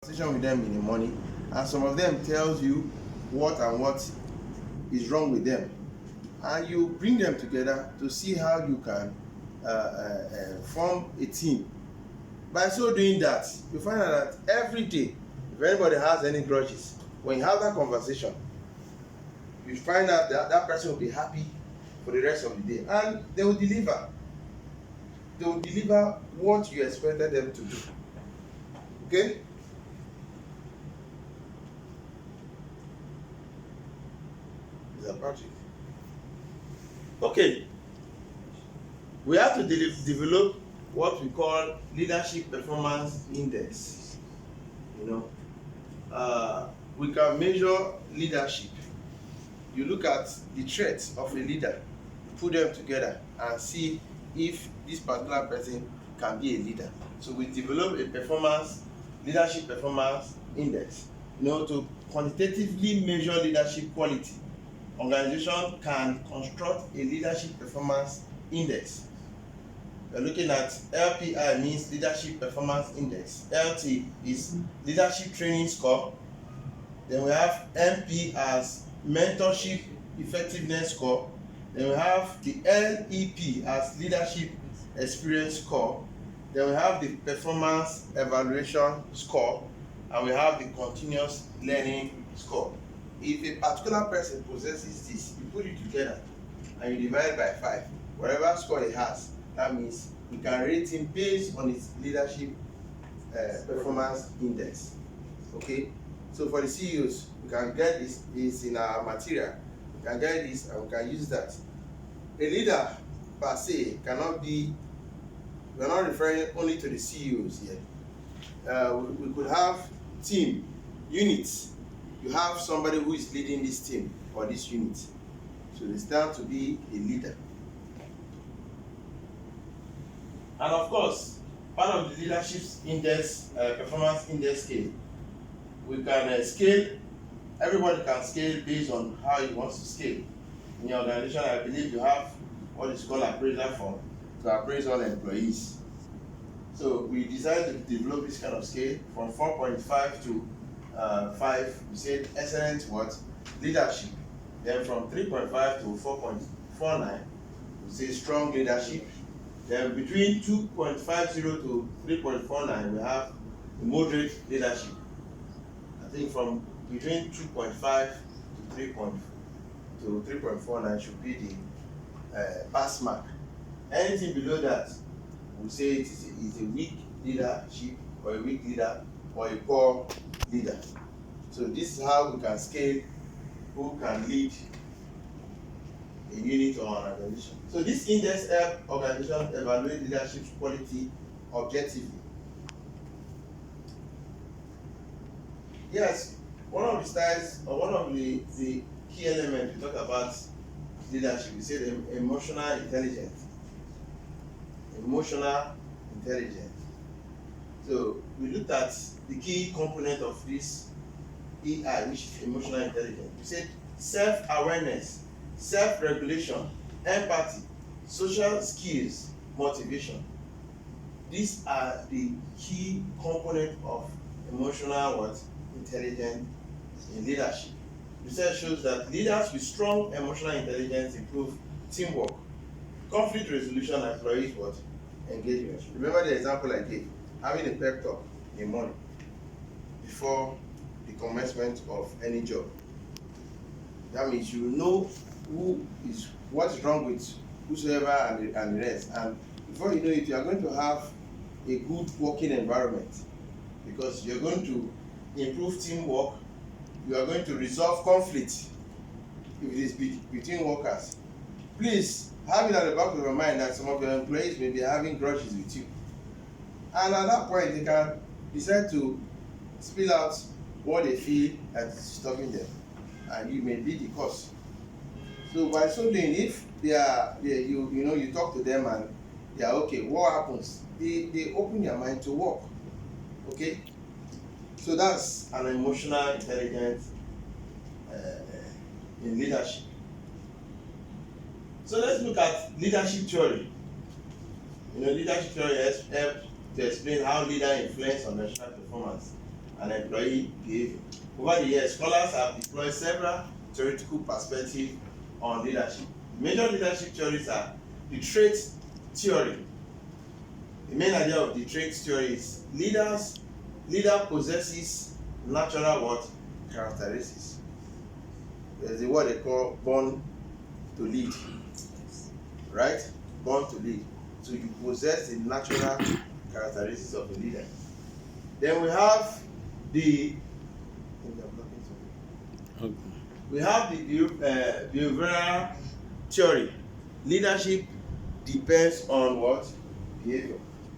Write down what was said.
Conversation with them in the morning, and some of them tells you what and what is wrong with them, and you bring them together to see how you can form a team. By so doing that, you find out that every day, if anybody has any grudges, when you have that conversation, you find out that that person will be happy for the rest of the day, and they will deliver. They will deliver what you expected them to do. Okay? Patrick. Okay, we have to develop what we call leadership performance index. We can measure leadership. You look at the traits of a leader, put them together, and see if this particular person can be a leader. So we develop a leadership performance index, to quantitatively measure leadership quality. Organization can construct a leadership performance index. We're looking at LPI, means leadership performance index. LT is leadership training score. Then we have MP as mentorship effectiveness score. Then we have the LEP as leadership experience score. Then we have the performance evaluation score, and we have the continuous learning score. If a particular person possesses this, you put it together and you divide by 5. Whatever score he has, that means we can rate him based on his leadership performance index. Okay, so for the CEOs, we can get this is in our material. We can get this and we can use that. A leader per se cannot be. We are not referring only to the CEOs here. We could have team units. You have somebody who is leading this team or this unit, so they start to be a leader. And of course, part of the leadership index, performance index scale, we can scale. Everybody can scale based on how he wants to scale. In your organization, I believe you have what is called appraiser form to appraise all employees. So we decided to develop this kind of scale from 4.5 to 5. We said excellent leadership. Then from 3.5 to 4.49, we say strong leadership. Then between 2.50 to 3.49, we have moderate leadership. I think from between 2.5 to 3.49 should be the pass mark. Anything below that, we say it is a weak leadership, or a weak leader, or a poor leader. So this is how we can scale who can lead a unit or an organization. So this index helps organizations evaluate leadership quality objectively. Yes, one of the styles, or one of the key elements we talk about leadership, we say emotional intelligence. Emotional intelligence. So we looked at the key component of this EI, which is emotional intelligence. We said self-awareness, self-regulation, empathy, social skills, motivation. These are the key components of emotional intelligence in leadership. Research shows that leaders with strong emotional intelligence improve teamwork, conflict resolution, and employees engagement. Remember the example I gave, having a pep talk in the morning before the commencement of any job. That means you know what is wrong with whosoever and the rest, and before you know it, you are going to have a good working environment, because you're going to improve teamwork. You are going to resolve conflict if it is between workers. Please have it at the back of your mind that some of your employees may be having grudges with you, and at that point they can decide to spill out what they feel that is stopping them, and you may be the cause. So by so doing, if you talk to them and they are okay, what happens? They open their mind to work. Okay, so that's an emotional intelligence in leadership. So let's look at leadership theory. Leadership theory helps to explain how leader influence organizational performance and employee behavior. Over the years, scholars have deployed several theoretical perspectives on leadership. Major leadership theories are the trait theory. The main idea of the trait theory is leader possesses natural what? Characteristics. There's a word they call born to lead. Right? Born to lead. So you possess the natural characteristics of a leader. Then we have the behavioral theory. Leadership depends on what? Behavior.